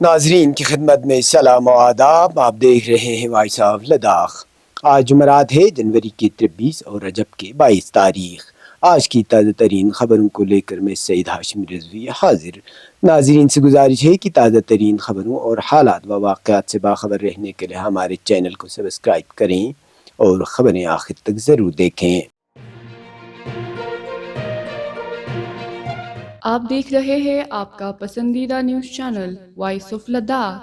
ناظرین کی خدمت میں سلام و آداب، آپ دیکھ رہے ہیں وائس آف لداخ۔ آج جمعرات ہے، جنوری کی 23 اور رجب کی 22 تاریخ۔ آج کی تازہ ترین خبروں کو لے کر میں سعید ہاشم رضوی حاضر۔ ناظرین سے گزارش ہے کہ تازہ ترین خبروں اور حالات و واقعات سے باخبر رہنے کے لیے ہمارے چینل کو سبسکرائب کریں اور خبریں آخر تک ضرور دیکھیں۔ آپ دیکھ رہے ہیں آپ کا پسندیدہ news channel voice of Ladakh.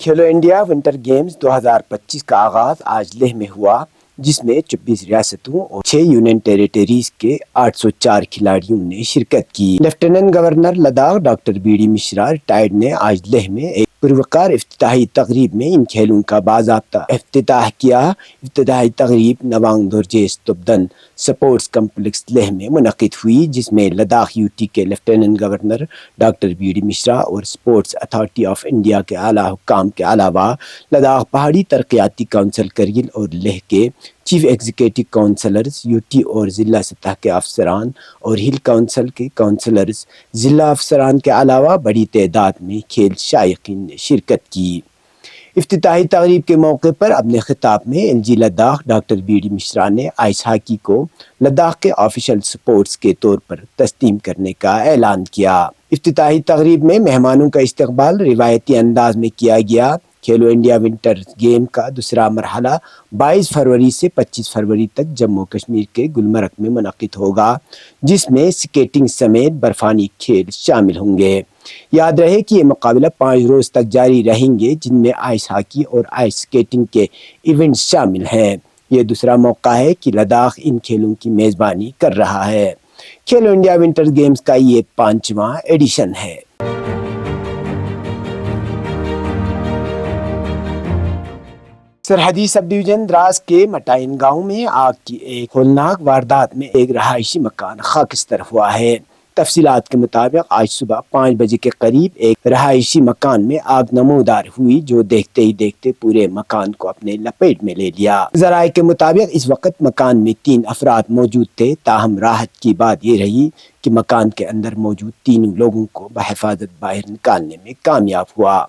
Khelo India winter games 2025 کا آغاز آج لیہ میں ہوا، جس میں 24 ریاستوں اور 6 یونین ٹیریٹریز کے 804 کھلاڑیوں نے شرکت کی۔ Lieutenant governor Ladakh doctor B D Mishra retired نے آج لیہ میں ایک پروقار افتتاحی تقریب میں ان کھیلوں کا باضابطہ افتتاح کیا۔ افتتاحی تقریب نوانگ دورجے ستوپدن سپورٹس کمپلیکس لیہ میں منعقد ہوئی، جس میں لداخ یوٹی کے lieutenant governor doctor B D Mishra اور اسپورٹس اتھارٹی آف انڈیا کے اعلیٰ حکام کے علاوہ لداخ پہاڑی ترقیاتی کونسل کرگل اور لیہ کے چیف ایگزیکٹو کونسلرز، یوٹی اور ضلع سطح کے افسران اور ہل کونسل کے کونسلرز، ضلع افسران کے علاوہ بڑی تعداد میں کھیل شائقین نے شرکت کی۔ افتتاحی تقریب کے موقع پر اپنے خطاب میں L G Ladakh doctor B D Mishra نے آئس ہاکی کو لداخ کے آفیشل سپورٹس کے طور پر تسلیم کرنے کا اعلان کیا۔ افتتاحی تقریب میں مہمانوں کا استقبال روایتی انداز میں کیا گیا۔ کھیلو انڈیا ونٹر گیم کا دوسرا مرحلہ 22 فروری سے 25 فروری تک جموں کشمیر کے گلمرگ میں منعقد ہوگا، جس میں سکیٹنگ سمیت برفانی کھیل شامل ہوں گے۔ یاد رہے کہ یہ مقابلہ 5 روز تک جاری رہیں گے، جن میں آئس ہاکی اور آئس سکیٹنگ کے ایونٹس شامل ہیں۔ یہ دوسرا موقع ہے کہ لداخ ان کھیلوں کی میزبانی کر رہا ہے۔ کھیلو انڈیا ونٹر گیمز کا یہ 5واں ایڈیشن ہے۔ سرحدی سب ڈویژن دراس کے مٹائن گاؤں میں آگ کی ایک ہولناک واردات میں ایک رہائشی مکان خاکستر ہوا ہے۔ تفصیلات کے مطابق آج صبح 5 بجے کے قریب ایک رہائشی مکان میں آگ نمودار ہوئی، جو دیکھتے ہی دیکھتے پورے مکان کو اپنے لپیٹ میں لے لیا۔ ذرائع کے مطابق اس وقت مکان میں 3 افراد موجود تھے، تاہم راحت کی بات یہ رہی کہ مکان کے اندر موجود 3 لوگوں کو بحفاظت باہر نکالنے میں کامیاب ہوا۔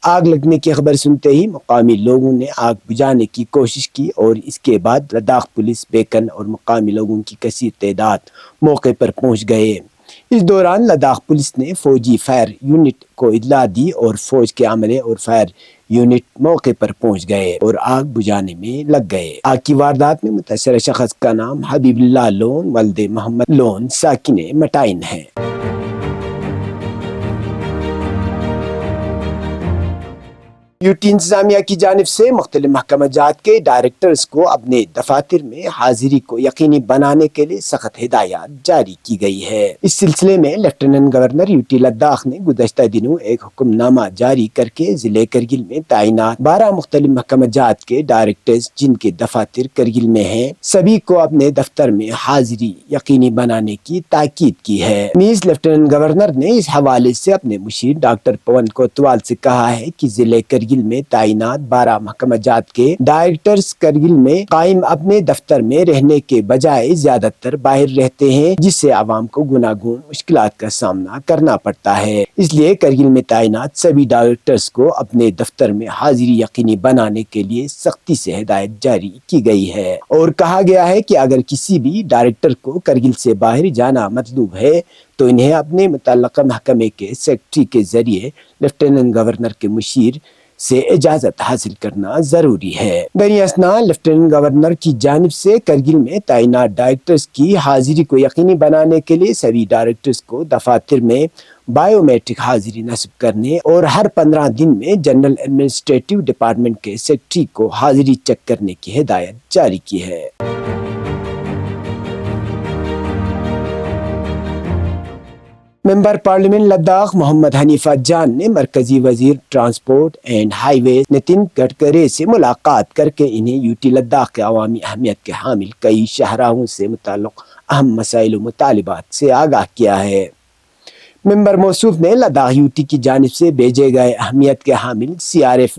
آگ لگنے کی خبر سنتے ہی مقامی لوگوں نے آگ بجھانے کی کوشش کی اور اس کے بعد لداخ پولیس، بیکن اور مقامی لوگوں کی کثیر تعداد موقع پر پہنچ گئے۔ اس دوران لداخ پولیس نے فوجی فائر یونٹ کو اطلاع دی اور فوج کے عملے اور فائر یونٹ موقع پر پہنچ گئے اور آگ بجھانے میں لگ گئے۔ آگ کی واردات میں متاثرہ شخص کا نام حبیب اللہ لون ولد محمد لون ساکن مٹائن ہے۔ یوٹی انتظامیہ کی جانب سے مختلف محکمہ جات کے ڈائریکٹرز کو اپنے دفاتر میں حاضری کو یقینی بنانے کے لیے سخت ہدایات جاری کی گئی ہے۔ اس سلسلے میں لیفٹیننٹ گورنر یوٹی لداخ نے گزشتہ دنوں ایک حکم نامہ جاری کر کے ضلع کرگل میں تعینات 12 مختلف محکمہ جات کے ڈائریکٹرز، جن کے دفاتر کرگل میں ہیں، سبھی کو اپنے دفتر میں حاضری یقینی بنانے کی تاکید کی ہے۔ نیز لیفٹیننٹ گورنر نے اس حوالے سے اپنے مشیر ڈاکٹر پون کوتوال سے کہا ہے کہ ضلع کرگل میں تعینات 12 محکمہ جات کے ڈائریکٹرز کرگل میں قائم اپنے دفتر میں رہنے کے بجائے زیادہ تر باہر رہتے ہیں، جس سے عوام کو گوناگون مشکلات کا سامنا کرنا پڑتا ہے۔ اس لیے کرگل میں تعینات سبھی ڈائریکٹرز کو اپنے دفتر میں حاضری یقینی بنانے کے لیے سختی سے ہدایت جاری کی گئی ہے اور کہا گیا ہے کہ اگر کسی بھی ڈائریکٹر کو کرگل سے باہر جانا مطلوب ہے تو انہیں اپنے متعلقہ محکمے کے سیکرٹری کے ذریعے لیفٹیننٹ گورنر کے مشیر سے اجازت حاصل کرنا ضروری ہے۔ دریں اثنا لیفٹیننٹ گورنر کی جانب سے کرگل میں تعینات ڈائریکٹرز کی حاضری کو یقینی بنانے کے لیے سبھی ڈائریکٹرز کو دفاتر میں بائیو میٹرک حاضری نصب کرنے اور ہر 15 دن میں جنرل ایڈمنسٹریٹو ڈپارٹمنٹ کے سیکرٹری کو حاضری چیک کرنے کی ہدایت جاری کی ہے۔ ممبر پارلیمنٹ لداخ محمد حنیفہ جان نے مرکزی وزیر ٹرانسپورٹ اینڈ ہائی ویز نتن گڈکری سے ملاقات کر کے انہیں یوٹی لداخ کے عوامی اہمیت کے حامل کئی شاہراہوں سے متعلق اہم مسائل و مطالبات سے آگاہ کیا ہے۔ ممبر موصوف نے لداخ یوٹی کی جانب سے بھیجے گئے اہمیت کے حامل CRF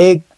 1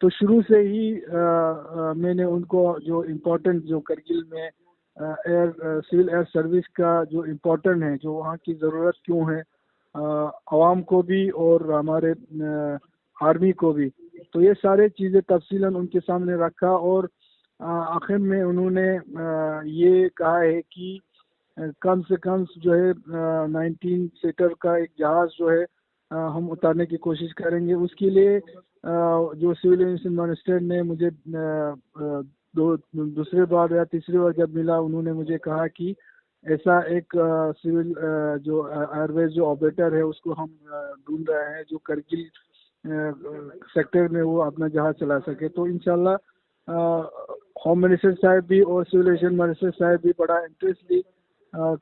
تو شروع سے ہی میں نے ان کو جو امپورٹنٹ جو کرگل میں سول ایئر سروس کا جو امپورٹنٹ ہے، جو وہاں کی ضرورت کیوں ہے عوام کو بھی اور ہمارے آرمی کو بھی، تو یہ سارے چیزیں تفصیلاً ان کے سامنے رکھا، اور آخر میں انہوں نے یہ کہا ہے کہ کم سے کم جو ہے 19 سیٹر کا ایک جہاز جو ہے ہم اتارنے کی کوشش کریں گے۔ اس کے لیے جو سول ایویشن منسٹر نے مجھے دوسرے بار یا تیسری بار جب ملا، انہوں نے مجھے کہا کہ ایسا ایک سول جو ایئر ویز جو آپریٹر ہے اس کو ہم ڈھونڈ رہے ہیں جو کرگل سیکٹر میں وہ اپنا جہاز چلا سکے۔ تو انشاءاللہ ہوم منسٹر صاحب بھی اور سول ایویشن منسٹر صاحب بھی بڑا انٹرسٹ لی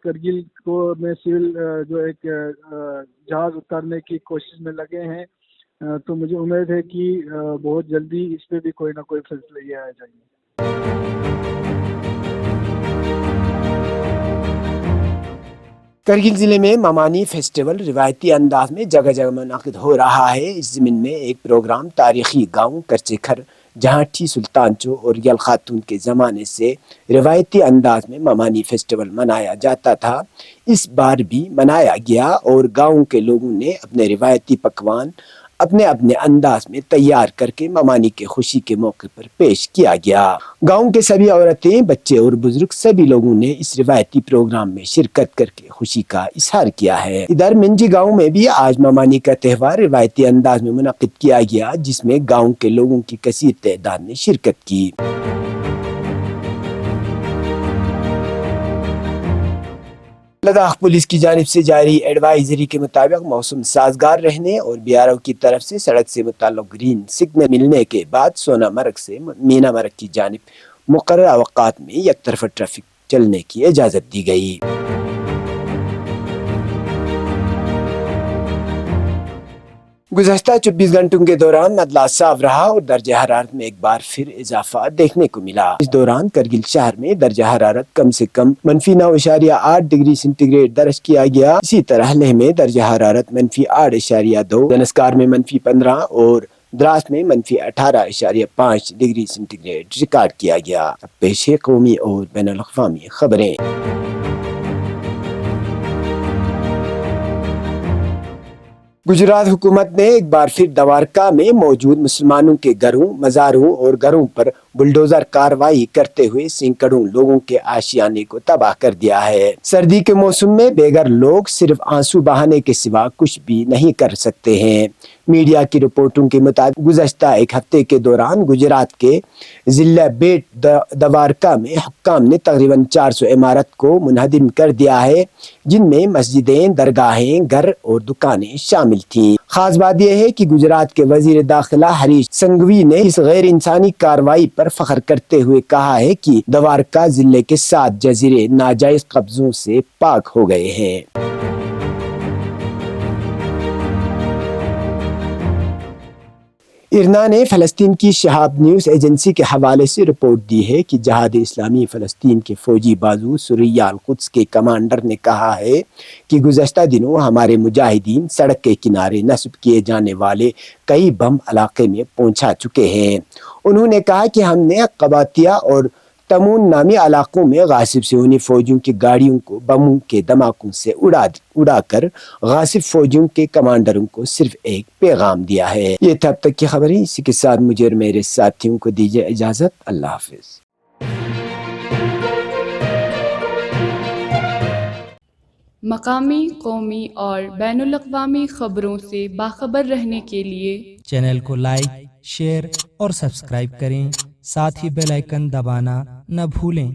کرگل کو میں سول جو ایک جہاز اتارنے کی کوشش میں لگے ہیں، تو مجھے امید ہے کہ بہت جلدی اس پہ بھی کوئی نہ کوئی فیصلہ لیا جائے گا۔ کرگل ضلع میں ممانی فیسٹیول روایتی انداز میں جگہ جگہ منعقد ہو رہا ہے۔ اس ضمن میں ایک پروگرام تاریخی گاؤں کرچے کھر جہاں ٹھی سلطان چو اور یل خاتون کے زمانے سے روایتی انداز میں ممانی فیسٹیول منایا جاتا تھا، اس بار بھی منایا گیا اور گاؤں کے لوگوں نے اپنے روایتی پکوان اپنے اپنے انداز میں تیار کر کے ممانی کے خوشی کے موقع پر پیش کیا گیا۔ گاؤں کے سبھی عورتیں، بچے اور بزرگ سبھی لوگوں نے اس روایتی پروگرام میں شرکت کر کے خوشی کا اظہار کیا ہے۔ ادھر منجی گاؤں میں بھی آج ممانی کا تہوار روایتی انداز میں منعقد کیا گیا، جس میں گاؤں کے لوگوں کی کثیر تعداد نے شرکت کی۔ لداخ پولیس کی جانب سے جاری ایڈوائزری کے مطابق موسم سازگار رہنے اور BRO کی طرف سے سڑک سے متعلق گرین سگنل ملنے کے بعد سونا مرگ سے مینا مرگ کی جانب مقررہ اوقات میں یک طرفہ ٹریفک چلنے کی اجازت دی گئی۔ گزشتہ 24 گھنٹوں کے دوران معتدل صاف رہا اور درجہ حرارت میں ایک بار پھر اضافہ دیکھنے کو ملا۔ اس دوران کرگل شہر میں درجہ حرارت کم سے کم -9.8 ڈگری سینٹی گریڈ درج کیا گیا۔ اسی طرح لیہ میں درجہ حرارت -8.2، زنسکار میں -15 اور دراس میں -18.5 ڈگری سینٹی گریڈ ریکارڈ کیا گیا۔ اب پیش ہے قومی اور بین الاقوامی خبریں۔ گجرات حکومت نے ایک بار پھر دوارکا میں موجود مسلمانوں کے گھروں، مزاروں اور گھروں پر بلڈوزر کارروائی کرتے ہوئے سینکڑوں لوگوں کے آشیانے کو تباہ کر دیا ہے۔ سردی کے موسم میں بے گھر لوگ صرف آنسو بہانے کے سوا کچھ بھی نہیں کر سکتے ہیں۔ میڈیا کی رپورٹوں کے مطابق گزشتہ ایک ہفتے کے دوران گجرات کے ضلع بیٹ دوارکا میں حکام نے تقریباً 400 عمارت کو منہدم کر دیا ہے، جن میں مسجدیں، درگاہیں، گھر اور دکانیں شامل تھیں۔ خاص بات یہ ہے کہ گجرات کے وزیر داخلہ ہریش سنگھوی نے اس غیر انسانی کارروائی پر فخر کرتے ہوئے کہا ہے کہ دوارکا ضلع کے 7 جزیرے ناجائز قبضوں سے پاک ہو گئے ہیں۔ ارنا نے فلسطین کی شہاب نیوز ایجنسی کے حوالے سے رپورٹ دی ہے کہ جہاد اسلامی فلسطین کے فوجی بازو سریہ القدس کے کمانڈر نے کہا ہے کہ گزشتہ دنوں ہمارے مجاہدین سڑک کے کنارے نصب کیے جانے والے کئی بم علاقے میں پہنچا چکے ہیں۔ انہوں نے کہا کہ ہم نے قباطیہ اور تمون نامی علاقوں میں غاصب صہیونی فوجیوں کی گاڑیوں کو بموں کے دھماکوں سے اڑا کر غاصب فوجیوں کے کمانڈروں کو صرف ایک پیغام دیا ہے۔ یہ تھا اب تک کی خبریں، اسی کے ساتھ مجھے اور میرے ساتھیوں کو دیجیے اجازت۔ اللہ حافظ۔ مقامی، قومی اور بین الاقوامی خبروں سے باخبر رہنے کے لیے چینل کو لائک، شیئر اور سبسکرائب کریں، ساتھ ہی بیل آئیکن دبانا نہ بھولیں۔